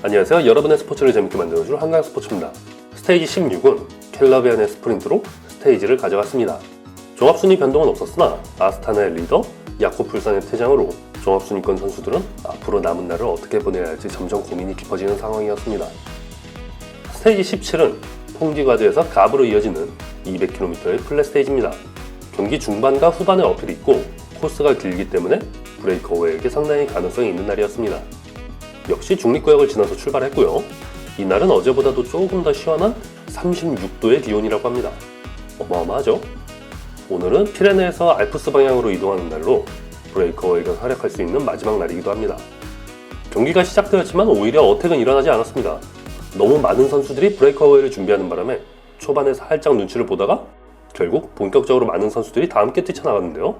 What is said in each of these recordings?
안녕하세요. 여러분의 스포츠를 재밌게 만들어줄 한강스포츠입니다. 스테이지 16은 켈러비안의 스프린트로 스테이지를 가져갔습니다. 종합순위 변동은 없었으나 아스타나의 리더 야코풀산의 퇴장으로 종합순위권 선수들은 앞으로 남은 날을 어떻게 보내야 할지 점점 고민이 깊어지는 상황이었습니다. 스테이지 17은 퐁디가드에서 갑으로 이어지는 200km의 플랫 스테이지입니다. 경기 중반과 후반에 어필이 있고 코스가 길기 때문에 브레이크어웨이에게 상당히 가능성이 있는 날이었습니다. 역시 중립구역을 지나서 출발했고요. 이날은 어제보다도 조금 더 시원한 36도의 기온이라고 합니다. 어마어마하죠? 오늘은 피레네에서 알프스 방향으로 이동하는 날로 브레이크어웨이가 활약할 수 있는 마지막 날이기도 합니다. 경기가 시작되었지만 오히려 어택은 일어나지 않았습니다. 너무 많은 선수들이 브레이크어웨이를 준비하는 바람에 초반에 살짝 눈치를 보다가 결국 본격적으로 많은 선수들이 다 함께 뛰쳐나갔는데요.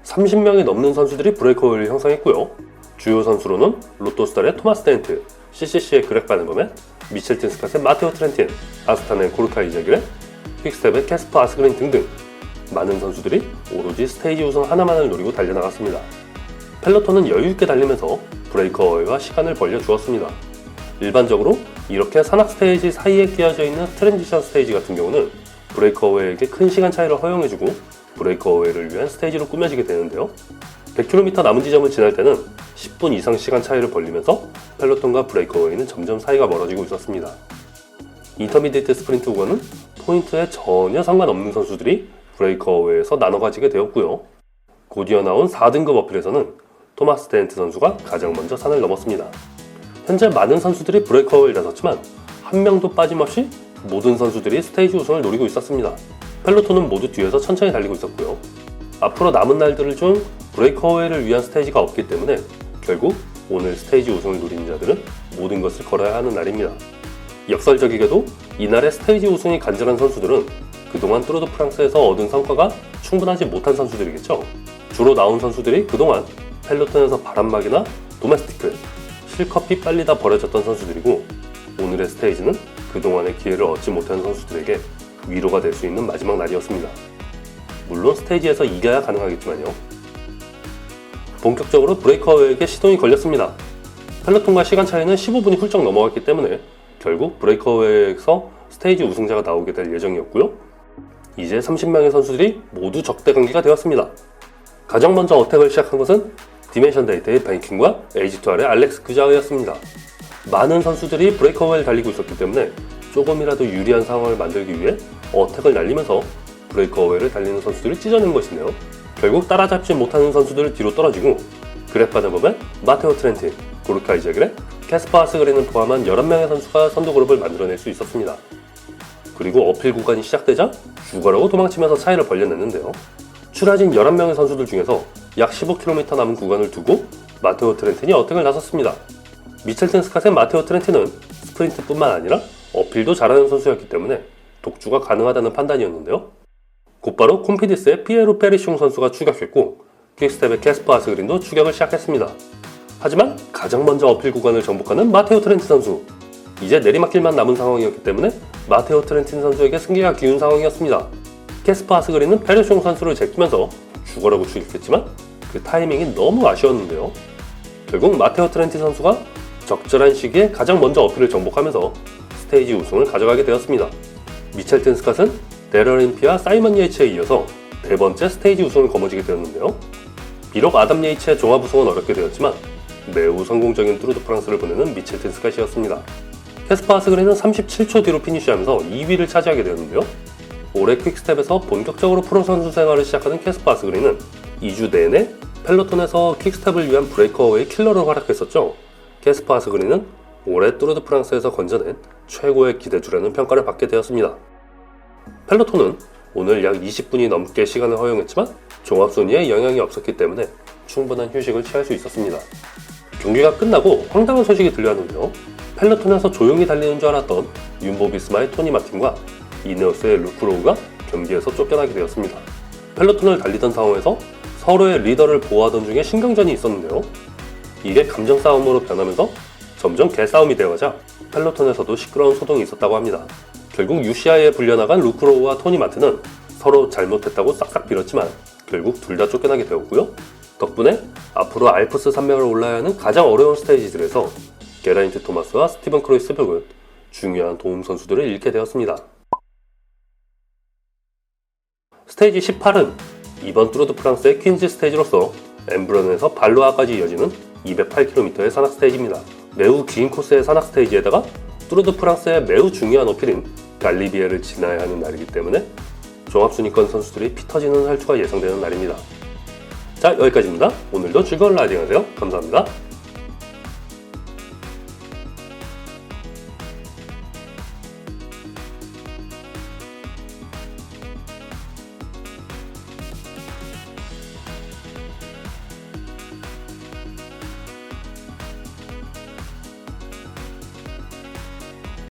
30명이 넘는 선수들이 브레이크어웨이를 형성했고요. 주요 선수로는 로토스달의 토마스 덴트, CCC의 그렉 바네범의 미첼 틴스캇의 마테오 트렌틴, 아스타나의 고르카 이자길의 퀵스텝의 캐스퍼 아스그린 등등 많은 선수들이 오로지 스테이지 우승 하나만을 노리고 달려나갔습니다. 펠로톤은 여유있게 달리면서 브레이크어웨이와 시간을 벌려주었습니다. 일반적으로 이렇게 산악 스테이지 사이에 끼어져 있는 트랜지션 스테이지 같은 경우는 브레이크어웨이에게 큰 시간 차이를 허용해주고 브레이크어웨이를 위한 스테이지로 꾸며지게 되는데요. 100km 남은 지점을 지날 때는 10분 이상 시간 차이를 벌리면서 펠로톤과 브레이크어웨이는 점점 사이가 멀어지고 있었습니다. 인터미디에이트 스프린트 구간은 포인트에 전혀 상관없는 선수들이 브레이크어웨이에서 나눠 가지게 되었고요. 곧 이어나온 4등급 어필에서는 토마스 덴트 선수가 가장 먼저 산을 넘었습니다. 현재 많은 선수들이 브레이크어웨이에 나섰지만 한 명도 빠짐없이 모든 선수들이 스테이지 우승을 노리고 있었습니다. 펠로톤은 모두 뒤에서 천천히 달리고 있었고요. 앞으로 남은 날들을 중 브레이크어웨이를 위한 스테이지가 없기 때문에 결국 오늘 스테이지 우승을 노리는 자들은 모든 것을 걸어야 하는 날입니다. 역설적이게도 이날의 스테이지 우승이 간절한 선수들은 그동안 뚜르 드 프랑스에서 얻은 성과가 충분하지 못한 선수들이겠죠. 주로 나온 선수들이 그동안 펠로톤에서 바람막이나 도메스티크, 실컷 빨리 다 버려졌던 선수들이고 오늘의 스테이지는 그동안의 기회를 얻지 못한 선수들에게 위로가 될 수 있는 마지막 날이었습니다. 물론 스테이지에서 이겨야 가능하겠지만요. 본격적으로 브레이크어웨이에게 시동이 걸렸습니다. 펠로톤과 시간 차이는 15분이 훌쩍 넘어갔기 때문에 결국 브레이크어웨이에서 스테이지 우승자가 나오게 될 예정이었고요. 이제 30명의 선수들이 모두 적대 관계가 되었습니다. 가장 먼저 어택을 시작한 것은 디멘션 데이트의 뱅킹과 에이지2R의 알렉스 규자우였습니다. 많은 선수들이 브레이크어웨이를 달리고 있었기 때문에 조금이라도 유리한 상황을 만들기 위해 어택을 날리면서 브레이크어웨이를 달리는 선수들을 찢어낸 것인데요. 결국 따라잡지 못하는 선수들을 뒤로 떨어지고 그렉 바네범의 마테오 트렌틴, 고르카 이자길의 캐스퍼 아스그린을 포함한 11명의 선수가 선두 그룹을 만들어낼 수 있었습니다. 그리고 어필 구간이 시작되자 죽어라고 도망치면서 차이를 벌려냈는데요. 추라진 11명의 선수들 중에서 약 15km 남은 구간을 두고 마테오 트렌틴이 어택을 나섰습니다. 미첼 틴스캇의 마테오 트렌틴은 스프린트뿐만 아니라 어필도 잘하는 선수였기 때문에 독주가 가능하다는 판단이었는데요. 곧바로 콤피디스의 피에로 페리숑 선수가 추격했고 퀵스텝의 캐스퍼 아스그린도 추격을 시작했습니다. 하지만 가장 먼저 어필 구간을 정복하는 마테오 트렌틴 선수, 이제 내리막길만 남은 상황이었기 때문에 마테오 트렌틴 선수에게 승기가 기운 상황이었습니다. 캐스퍼 아스그린은 페리숑 선수를 제끼면서 죽어라고 추격했지만 그 타이밍이 너무 아쉬웠는데요. 결국 마테오 트렌틴 선수가 적절한 시기에 가장 먼저 어필을 정복하면서 스테이지 우승을 가져가게 되었습니다. 미첼 틴스캇은 데럴 림피와 사이먼 예이츠에 이어서 네 번째 스테이지 우승을 거머쥐게 되었는데요. 비록 아담 예이츠의 종합 우승은 어렵게 되었지만 매우 성공적인 뚜르 드 프랑스를 보내는 미첼 틴스캇이었습니다. 캐스퍼 아스그린은 37초 뒤로 피니쉬하면서 2위를 차지하게 되었는데요. 올해 퀵스텝에서 본격적으로 프로 선수 생활을 시작하는 캐스퍼 아스그린은 2주 내내 펠로톤에서 퀵스텝을 위한 브레이크어웨이 킬러로 활약했었죠. 캐스퍼 아스그린은 올해 뚜르 드 프랑스에서 건져낸 최고의 기대주라는 평가를 받게 되었습니다. 펠로톤은 오늘 약 20분이 넘게 시간을 허용했지만 종합순위에 영향이 없었기 때문에 충분한 휴식을 취할 수 있었습니다. 경기가 끝나고 황당한 소식이 들려왔는데요. 펠로톤에서 조용히 달리는 줄 알았던 윤보비스마의 토니 마틴과 이네오스의 루크로우가 경기에서 쫓겨나게 되었습니다. 펠로톤을 달리던 상황에서 서로의 리더를 보호하던 중에 신경전이 있었는데요. 이게 감정 싸움으로 변하면서 점점 개싸움이 되어가자 펠로톤에서도 시끄러운 소동이 있었다고 합니다. 결국 UCI에 불려나간 루크로우와 토니 마틴은 서로 잘못했다고 싹싹 빌었지만 결국 둘 다 쫓겨나게 되었고요. 덕분에 앞으로 알프스 산맥을 올라야 하는 가장 어려운 스테이지들에서 게라인트 토마스와 스티븐 크로이스베르는 중요한 도움 선수들을 잃게 되었습니다. 스테이지 18은 이번 뚜르드 프랑스의 퀸즈 스테이지로서 엠브런에서 발로아까지 이어지는 208km의 산악 스테이지입니다. 매우 긴 코스의 산악 스테이지에다가 뚜르드 프랑스의 매우 중요한 어필인 갈리비에를 지나야 하는 날이기 때문에 종합순위권 선수들이 피 터지는 활투가 예상되는 날입니다. 자, 여기까지입니다. 오늘도 즐거운 라이딩 하세요. 감사합니다.